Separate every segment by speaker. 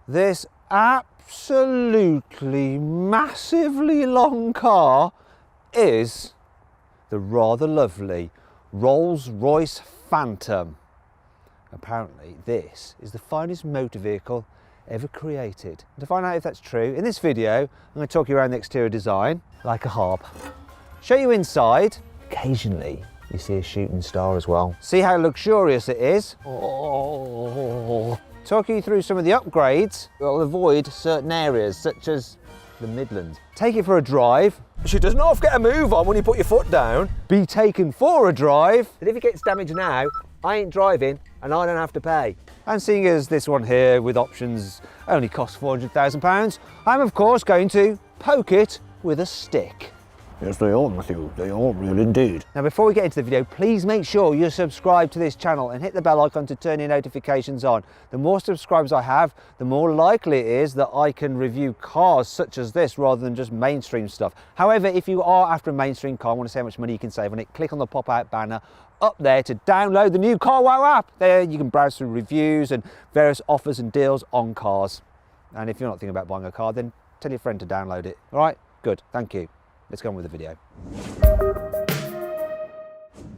Speaker 1: This absolutely massively long car is the rather lovely Rolls-Royce Phantom. Apparently this is the finest motor vehicle ever created. To find out if that's true, in this video I'm going to talk you around the exterior design like a harp, show you inside, occasionally you see a shooting star as well, see how luxurious it is, talk you through some of the upgrades that will avoid certain areas such as the Midlands. Take it for a drive. She does not get a move on when you put your foot down. Be taken for a drive. And if it gets damaged now, I ain't driving and I don't have to pay. And seeing as this one here with options only costs £400,000, I'm of course going to poke it with a stick.
Speaker 2: Yes, they are, Matthew. They are real indeed.
Speaker 1: Now, before we get into the video, please make sure you're subscribed to this channel and hit the bell icon to turn your notifications on. The more subscribers I have, the more likely it is that I can review cars such as this rather than just mainstream stuff. However, if you are after a mainstream car and want to see how much money you can save on it, click on the pop-out banner up there to download the new CarWow app. There you can browse through reviews and various offers and deals on cars. And if you're not thinking about buying a car, then tell your friend to download it. All right, good, thank you. Let's go on with the video.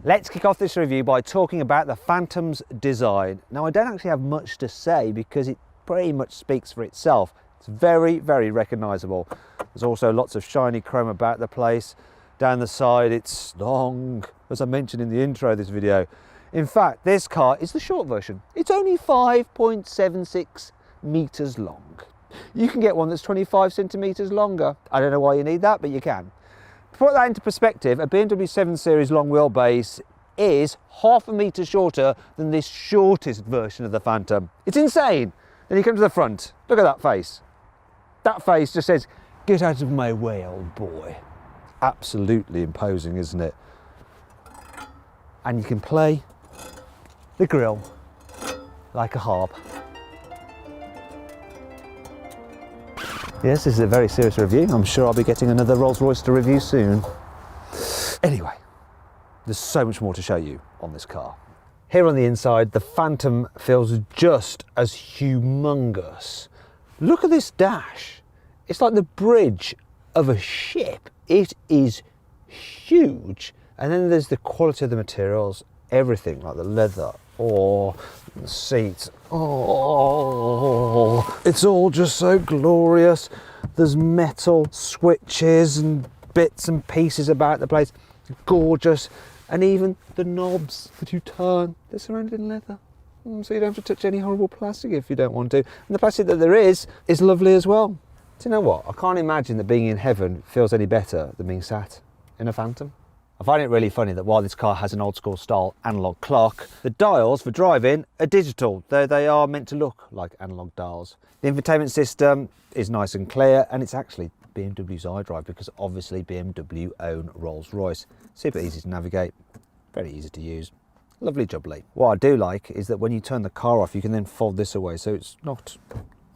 Speaker 1: Let's kick off this review by talking about the Phantom's design. Now, I don't actually have much to say because it pretty much speaks for itself. It's very, very recognisable. There's also lots of shiny chrome about the place. Down the side, it's long, as I mentioned in the intro of this video. In fact, this car is the short version. It's only 5.76 metres long. You can get one that's 25 centimetres longer. I don't know why you need that, but you can. To put that into perspective, a BMW 7 Series long wheelbase is half a metre shorter than this shortest version of the Phantom. It's insane. Then you come to the front. Look at that face. That face just says, "Get out of my way, old boy." Absolutely imposing, isn't it? And you can play the grille like a harp. Yes, this is a very serious review. I'm sure I'll be getting another Rolls-Royce to review soon. Anyway, there's so much more to show you on this car. Here on the inside, the Phantom feels just as humongous. Look at this dash. It's like the bridge of a ship. It is huge. And then there's the quality of the materials, everything, like the leather, the seats. It's all just so glorious. There's metal switches and bits and pieces about the place. Gorgeous. And even the knobs that you turn, they're surrounded in leather. So you don't have to touch any horrible plastic if you don't want to. And the plastic that there is lovely as well. Do you know what? I can't imagine that being in heaven feels any better than being sat in a Phantom. I find it really funny that while this car has an old school style analogue clock, the dials for driving are digital, though they are meant to look like analogue dials. The infotainment system is nice and clear, and it's actually BMW's iDrive because obviously BMW own Rolls-Royce. Super easy to navigate, very easy to use, lovely jubbly. What I do like is that when you turn the car off, you can then fold this away so it's not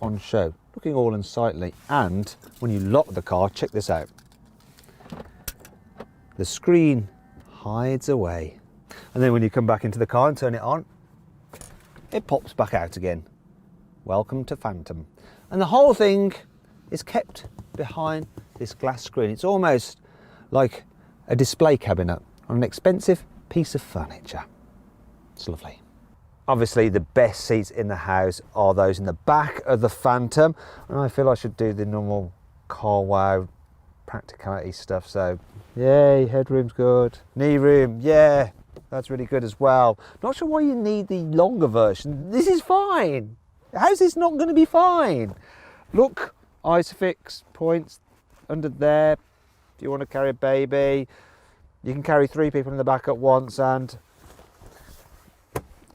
Speaker 1: on show, looking all unsightly. And when you lock the car, check this out. The screen hides away. And then when you come back into the car and turn it on, it pops back out again. Welcome to Phantom. And the whole thing is kept behind this glass screen. It's almost like a display cabinet on an expensive piece of furniture. It's lovely. Obviously, the best seats in the house are those in the back of the Phantom. And I feel I should do the normal CarWow practicality stuff, so yay, headroom's good. Knee room, yeah, that's really good as well. Not sure why you need the longer version. This is fine. How's this not going to be fine? Look, Isofix points under there. If you want to carry a baby, you can carry 3 people in the back at once, and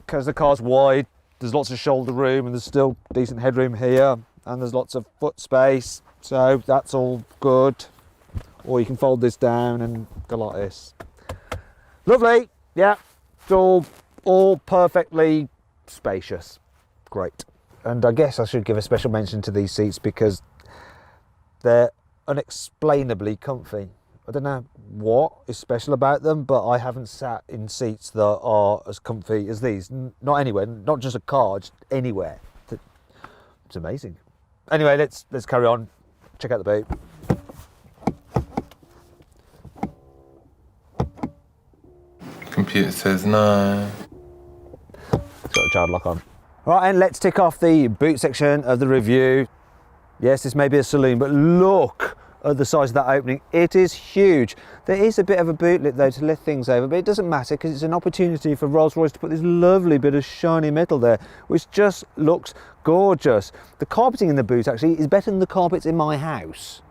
Speaker 1: because the car's wide, there's lots of shoulder room and there's still decent headroom here, and there's lots of foot space, so that's all good. Or you can fold this down and go like this. Lovely, yeah, it's all perfectly spacious. Great. And I guess I should give a special mention to these seats because they're unexplainably comfy. I don't know what is special about them, but I haven't sat in seats that are as comfy as these. Not anywhere, not just a car, just anywhere. It's amazing. Anyway, let's carry on. Check out the boot.
Speaker 3: Computer says no.
Speaker 1: It's got a child lock on. Right, and let's tick off the boot section of the review. Yes, this may be a saloon, but look at the size of that opening. It is huge. There is a bit of a boot lip though to lift things over, but it doesn't matter because it's an opportunity for Rolls-Royce to put this lovely bit of shiny metal there, which just looks gorgeous. The carpeting in the boot actually is better than the carpets in my house.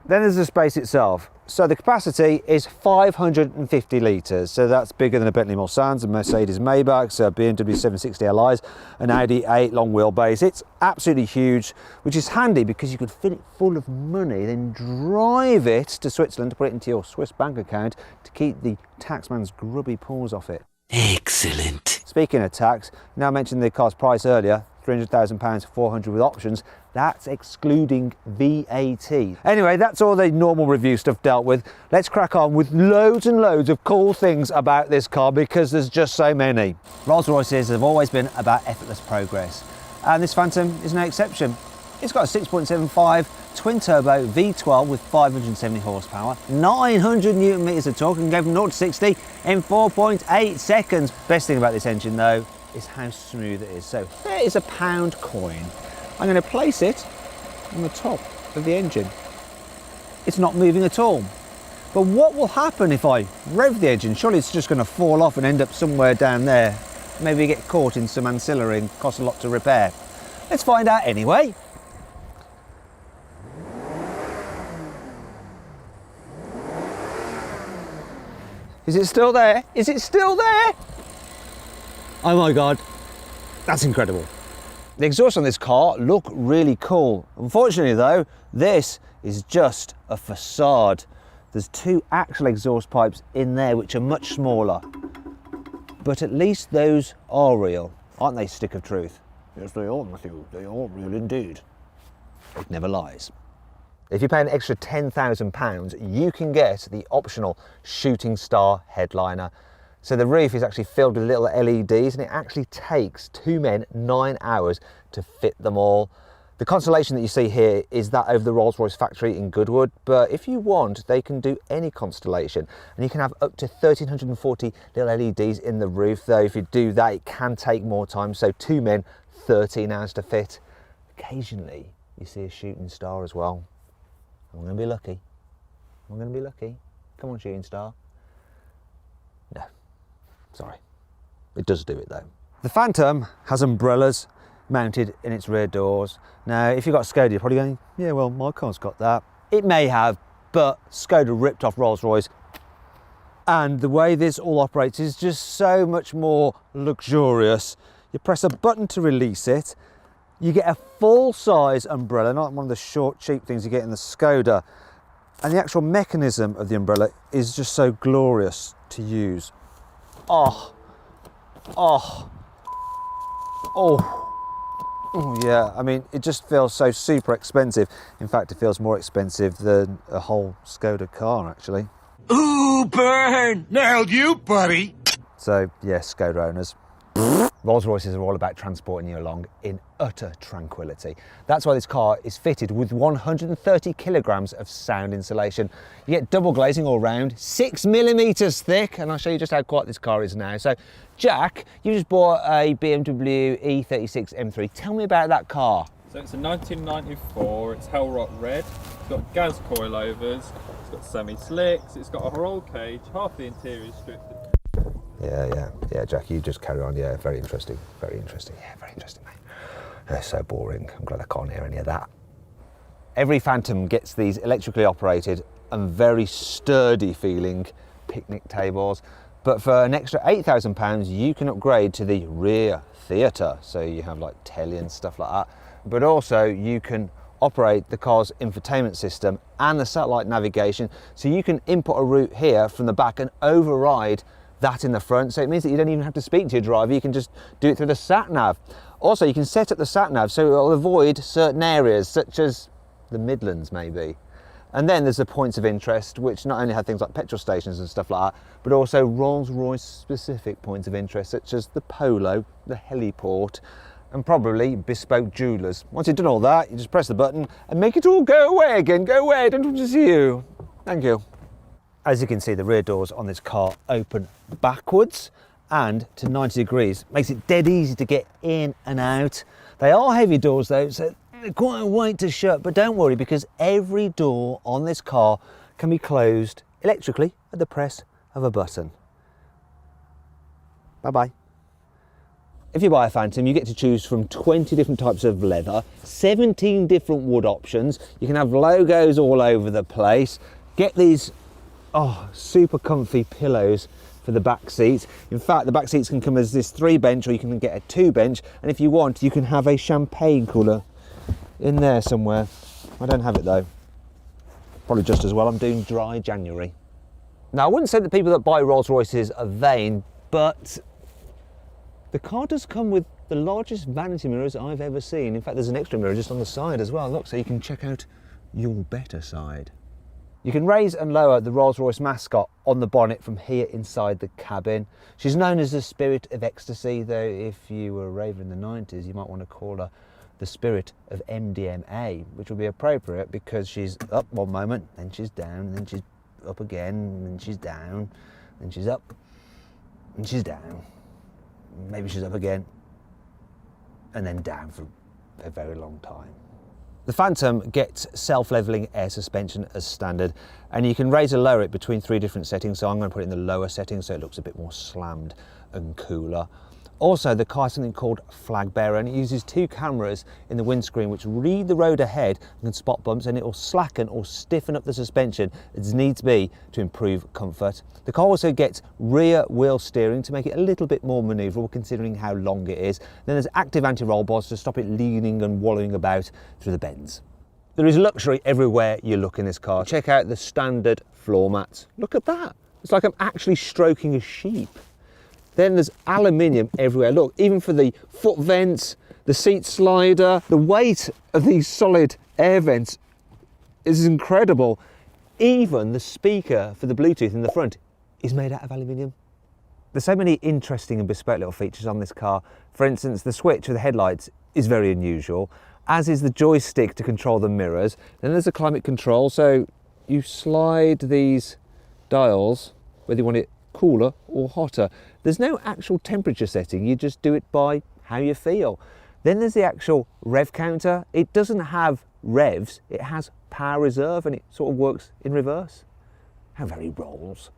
Speaker 1: Then there's the space itself. So the capacity is 550 litres, so that's bigger than a Bentley Mulsanne, a Mercedes Maybach, a BMW 760 Li's, an Audi 8 long wheelbase. It's absolutely huge, which is handy because you could fill it full of money, then drive it to Switzerland to put it into your Swiss bank account to keep the taxman's grubby paws off it.
Speaker 4: Excellent.
Speaker 1: Speaking of tax, now I mentioned the car's price earlier, £300,000, 400 with options. That's excluding VAT. Anyway, that's all the normal review stuff dealt with. Let's crack on with loads and loads of cool things about this car because there's just so many. Rolls-Royces have always been about effortless progress, and this Phantom is no exception. It's got a 6.75 twin-turbo V12 with 570 horsepower, 900 newton meters of torque, and go from 0 to 60 in 4.8 seconds. Best thing about this engine though is how smooth it is. So there is a pound coin. I'm going to place it on the top of the engine. It's not moving at all. But what will happen if I rev the engine? Surely it's just going to fall off and end up somewhere down there. Maybe get caught in some ancillary and cost a lot to repair. Let's find out anyway. Is it still there? Is it still there? Oh my God, that's incredible. The exhaust on this car look really cool. Unfortunately though, this is just a facade. There's two actual exhaust pipes in there which are much smaller. But at least those are real, aren't they, stick of truth?
Speaker 2: Yes, they are, Matthew. They are real indeed.
Speaker 1: It never lies. If you pay an extra £10,000, you can get the optional Shooting Star headliner. So the roof is actually filled with little LEDs, and it actually takes two men 9 hours to fit them all. The constellation that you see here is that over the Rolls-Royce factory in Goodwood, but if you want, they can do any constellation, and you can have up to 1,340 little LEDs in the roof, though if you do that, it can take more time, so two men, 13 hours to fit. Occasionally, you see a Shooting Star as well. I'm going to be lucky. I'm going to be lucky. Come on, Shooting Star. No. Sorry, it does do it though. The Phantom has umbrellas mounted in its rear doors. Now, if you've got Skoda, you're probably going, yeah, well, my car's got that. It may have, but Skoda ripped off Rolls-Royce. And the way this all operates is just so much more luxurious. You press a button to release it. You get a full-size umbrella, not one of the short, cheap things you get in the Skoda. And the actual mechanism of the umbrella is just so glorious to use. Oh, yeah, I mean, it just feels so super expensive. In fact, it feels more expensive than a whole Skoda car, actually.
Speaker 4: Ooh, burn!
Speaker 5: Nailed you, buddy.
Speaker 1: So, yes, Skoda owners. Rolls-Royces are all about transporting you along in utter tranquility. That's why this car is fitted with 130 kilograms of sound insulation. You get double glazing all round, 6 millimeters thick, and I'll show you just how quiet this car is now. So, Jack, you just bought a BMW E36 M3. Tell me about that car.
Speaker 6: So it's a 1994, it's Hellrot red, it's got gas coilovers, it's got semi-slicks, it's got a roll cage, half the interior is stripped.
Speaker 1: Yeah, Jack, you just carry on. Yeah, very interesting, yeah, very interesting, mate. They're so boring. I'm glad I can't hear any of that. Every Phantom gets these electrically operated and very sturdy feeling picnic tables, but for an extra £8,000, you can upgrade to the rear theatre. So you have like telly and stuff like that, but also you can operate the car's infotainment system and the satellite navigation. So you can input a route here from the back and override that in the front, so it means that you don't even have to speak to your driver, you can just do it through the sat-nav. Also, you can set up the sat-nav so it'll avoid certain areas, such as the Midlands maybe. And then there's the points of interest, which not only have things like petrol stations and stuff like that, but also Rolls-Royce specific points of interest, such as the Polo, the heliport, and probably bespoke jewellers. Once you've done all that, you just press the button and make it all go away again. Go away, I don't want to see you. Thank you. As you can see, the rear doors on this car open backwards and to 90 degrees. Makes it dead easy to get in and out. They are heavy doors though, so they're quite a weight to shut, but don't worry because every door on this car can be closed electrically at the press of a button. Bye-bye. If you buy a Phantom, you get to choose from 20 different types of leather, 17 different wood options. You can have logos all over the place. Get these super comfy pillows for the back seats. In fact, the back seats can come as this 3-bench, or you can get a 2-bench. And if you want, you can have a champagne cooler in there somewhere. I don't have it though. Probably just as well, I'm doing dry January. Now, I wouldn't say that people that buy Rolls Royces are vain, but the car does come with the largest vanity mirrors I've ever seen. In fact, there's an extra mirror just on the side as well. Look, so you can check out your better side. You can raise and lower the Rolls-Royce mascot on the bonnet from here inside the cabin. She's known as the Spirit of Ecstasy, though if you were a raver in the 90s, you might want to call her the Spirit of MDMA, which would be appropriate because she's up one moment, then she's down, and then she's up again, and then she's down, then she's up, and she's down. Maybe she's up again, and then down for a very long time. The Phantom gets self-leveling air suspension as standard, and you can raise and lower it between 3 different settings. So I'm going to put it in the lower setting so it looks a bit more slammed and cooler. Also, the car has something called Flag Bearer, and it uses 2 cameras in the windscreen which read the road ahead and can spot bumps, and it will slacken or stiffen up the suspension as needs be to improve comfort. The car also gets rear wheel steering to make it a little bit more manoeuvrable considering how long it is. Then there's active anti-roll bars to stop it leaning and wallowing about through the bends. There is luxury everywhere you look in this car. Check out the standard floor mats. Look at that. It's like I'm actually stroking a sheep. Then there's aluminium everywhere. Look, even for the foot vents, the seat slider, the weight of these solid air vents is incredible. Even the speaker for the Bluetooth in the front is made out of aluminium. There's so many interesting and bespoke little features on this car. For instance, the switch for the headlights is very unusual, as is the joystick to control the mirrors. Then there's the climate control, so you slide these dials, whether you want it cooler or hotter. There's no actual temperature setting, you just do it by how you feel. Then there's the actual rev counter. It doesn't have revs, it has power reserve, and it sort of works in reverse. How very Rolls.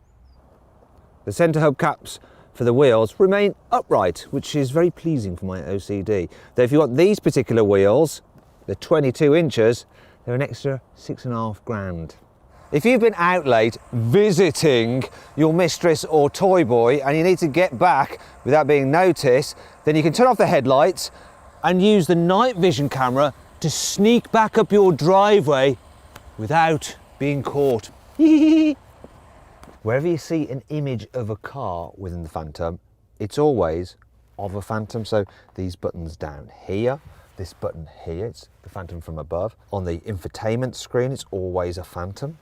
Speaker 1: The centre hubcaps for the wheels remain upright, which is very pleasing for my OCD. Though if you want these particular wheels, they're 22 inches, they're an extra £6,500. If you've been out late visiting your mistress or toy boy and you need to get back without being noticed, then you can turn off the headlights and use the night vision camera to sneak back up your driveway without being caught. Wherever you see an image of a car within the Phantom, it's always of a Phantom. So these buttons down here, this button here, it's the Phantom from above. On the infotainment screen, it's always a Phantom.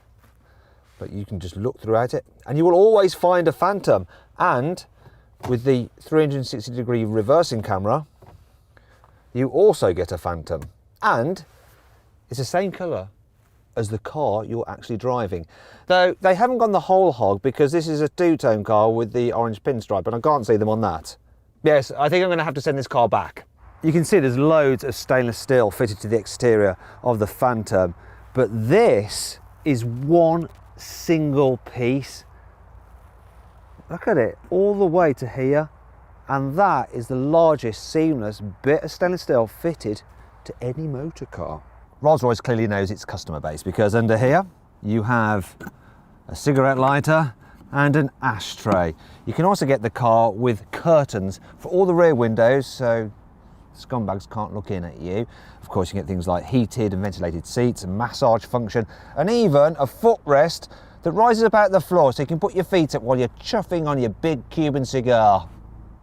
Speaker 1: But you can just look throughout it and you will always find a Phantom. And with the 360-degree reversing camera, you also get a Phantom. And it's the same colour as the car you're actually driving. Though they haven't gone the whole hog because this is a two-tone car with the orange pinstripe and I can't see them on that. Yes, I think I'm going to have to send this car back. You can see there's loads of stainless steel fitted to the exterior of the Phantom, but this is one single piece. Look at it, all the way to here, and that is the largest seamless bit of stainless steel fitted to any motor car. Rolls-Royce clearly knows its customer base because under here you have a cigarette lighter and an ashtray. You can also get the car with curtains for all the rear windows so scumbags can't look in at you. Of course, you get things like heated and ventilated seats, a massage function, and even a footrest that rises up out the floor so you can put your feet up while you're chuffing on your big Cuban cigar.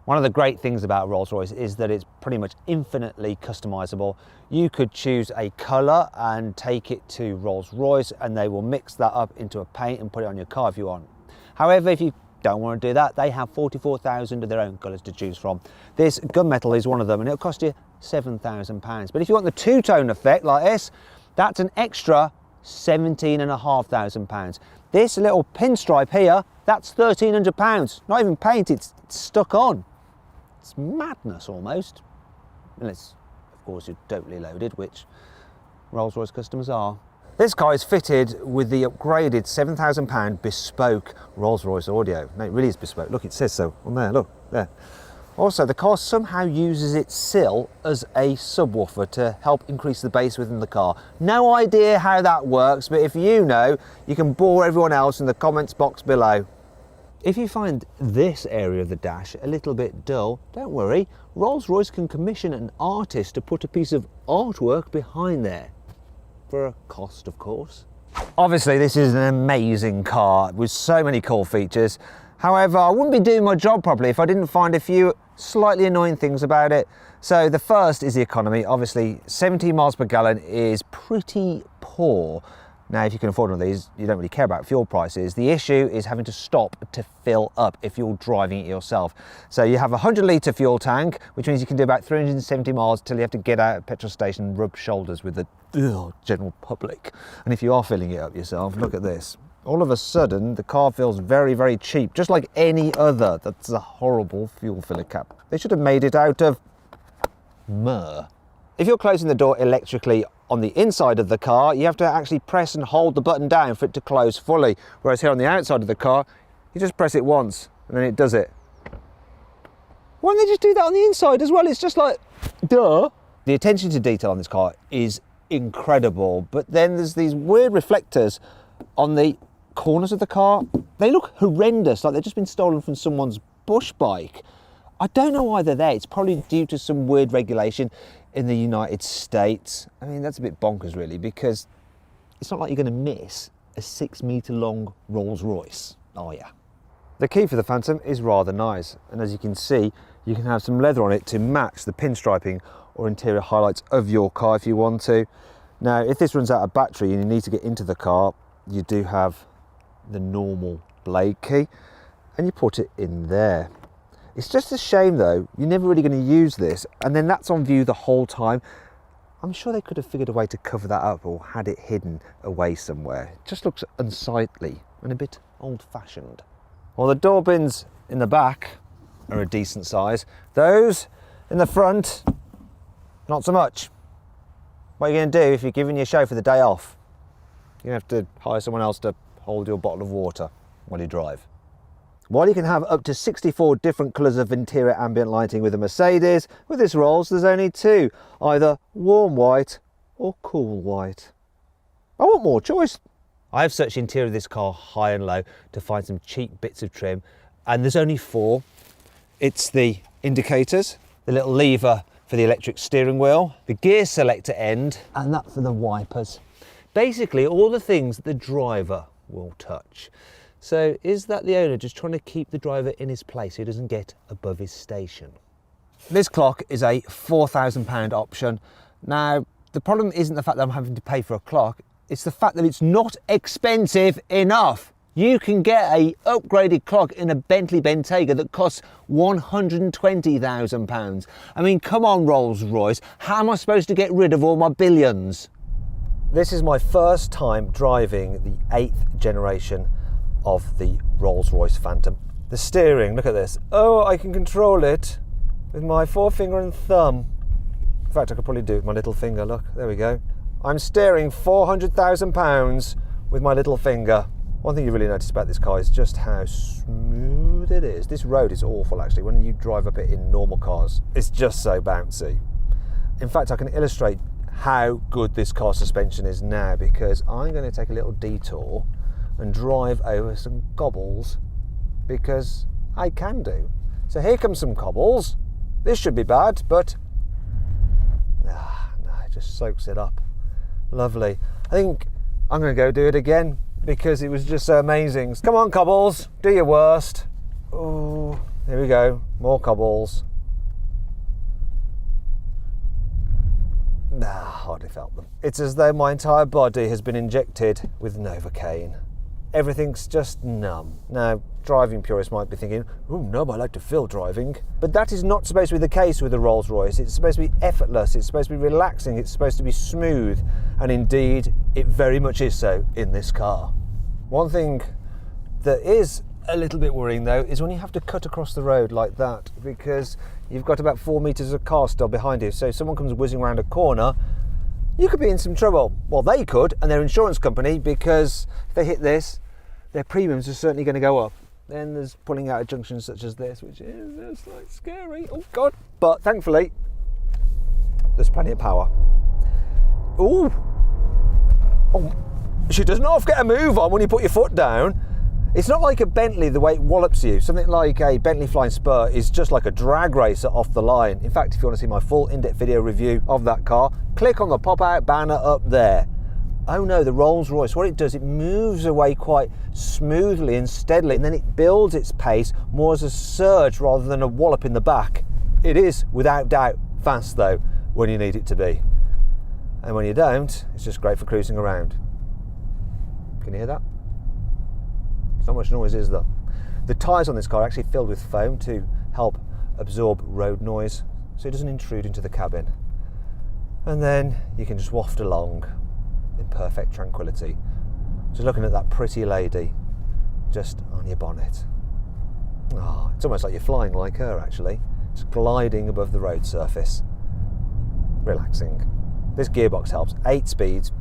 Speaker 1: One of the great things about Rolls-Royce is that it's pretty much infinitely customizable. You could choose a color and take it to Rolls-Royce and they will mix that up into a paint and put it on your car if you want. However, if you don't want to do that, they have 44,000 of their own colours to choose from. This gunmetal is one of them and it'll cost you £7,000. But if you want the two-tone effect like this, that's an extra £17,500. This little pinstripe here, that's £1,300. Not even paint, it's stuck on. It's madness almost. Unless, of course, you're totally loaded, which Rolls-Royce customers are. This car is fitted with the upgraded £7,000 bespoke Rolls-Royce audio. No, it really is bespoke. Look, it says so on there, look, there. Also, the car somehow uses its sill as a subwoofer to help increase the bass within the car. No idea how that works, but if you know, you can bore everyone else in the comments box below. If you find this area of the dash a little bit dull, don't worry. Rolls-Royce can commission an artist to put a piece of artwork behind there. For a cost, of course. Obviously, this is an amazing car with so many cool features. However, I wouldn't be doing my job properly if I didn't find a few slightly annoying things about it. So the first is the economy. Obviously, 17 miles per gallon is pretty poor. Now, if you can afford one of these, you don't really care about fuel prices. The issue is having to stop to fill up if you're driving it yourself. So you have a 100-litre fuel tank, which means you can do about 370 miles till you have to get out of a petrol station and rub shoulders with the general public. And if you are filling it up yourself, look at this. All of a sudden, the car feels very, very cheap, just like any other. That's a horrible fuel filler cap. They should have made it out of myrrh. If you're closing the door electrically on the inside of the car, you have to actually press and hold the button down for it to close fully. Whereas here on the outside of the car, you just press it once and then it does it. Why don't they just do that on the inside as well? It's just like, duh. The attention to detail on this car is incredible, but then there's these weird reflectors on the corners of the car. They look horrendous, like they've just been stolen from someone's bush bike. I don't know why they're there. It's probably due to some weird regulation in the United States. I mean, that's a bit bonkers really, because it's not like you're going to miss a 6-metre long Rolls Royce, are you? The key for the Phantom is rather nice, and as you can see, you can have some leather on it to match the pinstriping or interior highlights of your car if you want to. Now, if this runs out of battery and you need to get into the car, you do have the normal blade key and you put it in there. It's just a shame though, you're never really going to use this and then that's on view the whole time. I'm sure they could have figured a way to cover that up or had it hidden away somewhere. It just looks unsightly and a bit old-fashioned. Well, the door bins in the back are a decent size. Those in the front, not so much. What are you going to do if you're giving your chauffeur the day off? You're going to have to hire someone else to hold your bottle of water while you drive. While you can have up to 64 different colours of interior ambient lighting with a Mercedes, with this Rolls there's only 2, either warm white or cool white. I want more choice. I have searched the interior of this car high and low to find some cheap bits of trim, and there's only 4. It's the indicators, the little lever for the electric steering wheel, the gear selector end, and that for the wipers. Basically all the things that the driver will touch. So is that the owner just trying to keep the driver in his place so he doesn't get above his station? This clock is a £4,000 option. Now, the problem isn't the fact that I'm having to pay for a clock, it's the fact that it's not expensive enough. You can get a upgraded clock in a Bentley Bentayga that costs £120,000. I mean, come on, Rolls-Royce, how am I supposed to get rid of all my billions? This is my first time driving the 8th generation of the Rolls-Royce Phantom. The steering, look at this. Oh, I can control it with my forefinger and thumb. In fact, I could probably do it with my little finger, look, there we go. I'm steering £400,000 with my little finger. One thing you really notice about this car is just how smooth it is. This road is awful actually. When you drive up it in normal cars, it's just so bouncy. In fact, I can illustrate how good this car suspension is now because I'm going to take a little detour and drive over some cobbles because I can do. So here comes some cobbles. This should be bad, but no, it just soaks it up. Lovely. I think I'm going to go do it again because it was just so amazing. Come on, cobbles, do your worst. Oh, here we go, more cobbles. Nah, hardly felt them. It's as though my entire body has been injected with Novocaine. everything's just numb. Now, driving purists might be thinking, oh, numb, I like to feel driving. But that is not supposed to be the case with the Rolls-Royce. It's supposed to be effortless, it's supposed to be relaxing, it's supposed to be smooth, and indeed, it very much is so in this car. One thing that is a little bit worrying though is when you have to cut across the road like that, because you've got about 4 meters of car still behind you, so if someone comes whizzing around a corner, you could be in some trouble. Well, they could, and their insurance company, because if they hit this, their premiums are certainly going to go up. Then there's pulling out of junctions such as this, which is just like scary. Oh God! But thankfully, there's plenty of power. Ooh! Oh, she does not get a move on when you put your foot down. It's not like a Bentley the way it wallops you. Something like a Bentley Flying Spur is just like a drag racer off the line. In fact, if you want to see my full in-depth video review of that car, click on the pop-out banner up there. Oh no, the Rolls-Royce, what it does, it moves away quite smoothly and steadily, and then it builds its pace more as a surge rather than a wallop in the back. It is, without doubt, fast though, when you need it to be. And when you don't, it's just great for cruising around. Can you hear that? It's not much noise, is there? The tyres on this car are actually filled with foam to help absorb road noise, so it doesn't intrude into the cabin. And then you can just waft along in perfect tranquility, just looking at that pretty lady just on your bonnet. Oh, it's almost like you're flying like her actually, just gliding above the road surface. Relaxing. This gearbox helps. 8 speeds.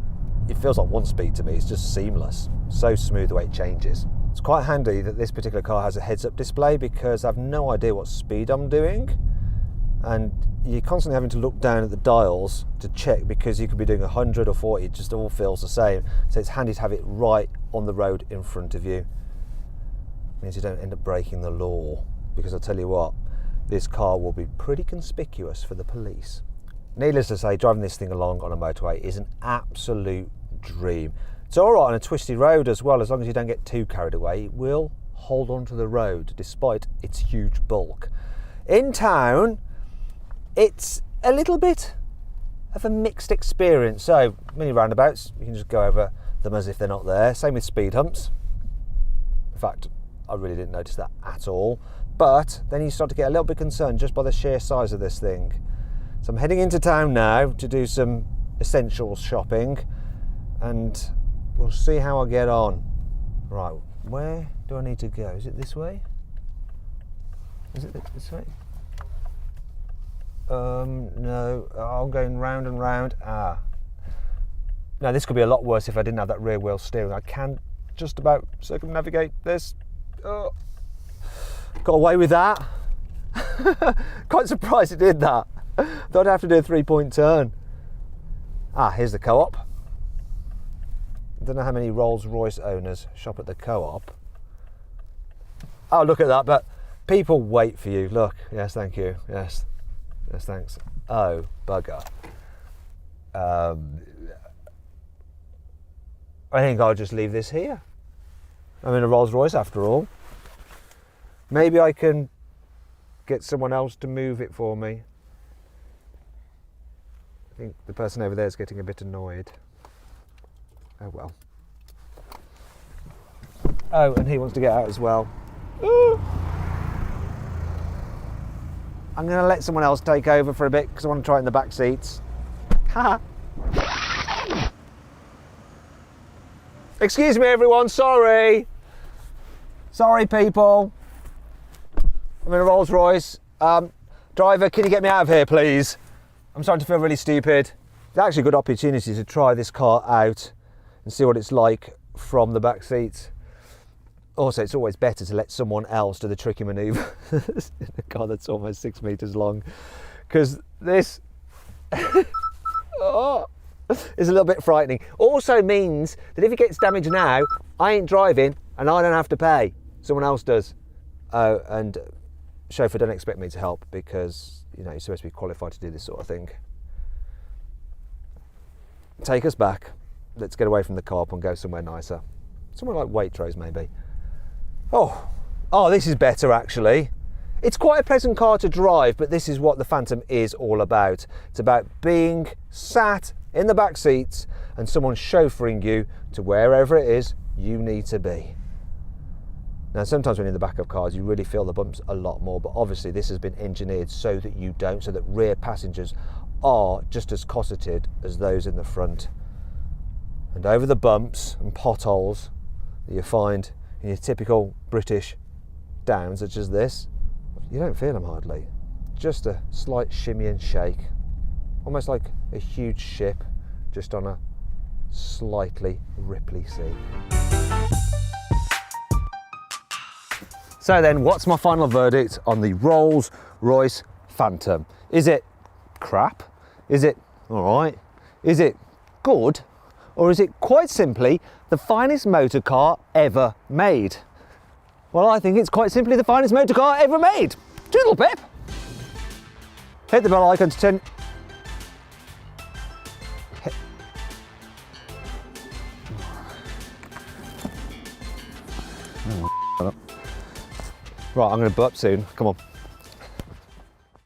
Speaker 1: It feels like 1 speed to me. It's just seamless. So smooth the way it changes. It's quite handy that this particular car has a heads-up display because I've no idea what speed I'm doing, and you're constantly having to look down at the dials to check because you could be doing 100 or 40. It just all feels the same. So it's handy to have it right on the road in front of you. It means you don't end up breaking the law, because I'll tell you what, this car will be pretty conspicuous for the police. Needless to say, driving this thing along on a motorway is an absolute dream. It's all right on a twisty road as well, as long as you don't get too carried away. It will hold on to the road despite its huge bulk. In town, it's a little bit of a mixed experience. So, mini roundabouts, you can just go over them as if they're not there. Same with speed humps. In fact, I really didn't notice that at all. But then you start to get a little bit concerned just by the sheer size of this thing. So I'm heading into town now to do some essentials shopping, and we'll see how I get on. Right, where do I need to go? Is it this way? Is it this way? No, I'm going round and round. Now this could be a lot worse if I didn't have that rear wheel steering. I can just about circumnavigate this. Oh, got away with that. Quite surprised it did that. Thought I'd have to do a 3-point turn. Here's the Co-op. I don't know how many Rolls-Royce owners shop at the Co-op. Oh, look at that, but people wait for you. Look, yes, thank you. Yes, thanks. Oh, bugger. I think I'll just leave this here. I'm in a Rolls-Royce after all. Maybe I can get someone else to move it for me. I think the person over there is getting a bit annoyed. Oh well. Oh, and he wants to get out as well. Ooh. I'm going to let someone else take over for a bit because I want to try it in the back seats. Haha. Excuse me everyone, sorry. Sorry people. I'm in a Rolls Royce. Driver, can you get me out of here please? I'm starting to feel really stupid. It's actually a good opportunity to try this car out and see what it's like from the back seats. Also, it's always better to let someone else do the tricky manoeuvre in a car that's almost 6 meters long, because this is a little bit frightening. Also means that if it gets damaged now, I ain't driving and I don't have to pay. Someone else does. Oh, and chauffeur, don't expect me to help because, you know, you're supposed to be qualified to do this sort of thing. Take us back. Let's get away from the Co-op and go somewhere nicer. Somewhere like Waitrose maybe. Oh, this is better actually. It's quite a pleasant car to drive, but this is what the Phantom is all about. It's about being sat in the back seats and someone chauffeuring you to wherever it is you need to be. Now, sometimes when you're in the back of cars, you really feel the bumps a lot more, but obviously this has been engineered so that you don't, so that rear passengers are just as cosseted as those in the front. And over the bumps and potholes that you find in your typical British downs, such as this, you don't feel them hardly. Just a slight shimmy and shake, almost like a huge ship just on a slightly ripply sea. So then, what's my final verdict on the Rolls-Royce Phantom? Is it crap? Is it all right? Is it good? Or is it quite simply the finest motor car ever made? Well, I think it's quite simply the finest motor car ever made. Toodle pip! Hit the bell icon to turn... Right, I'm going to burp soon. Come on.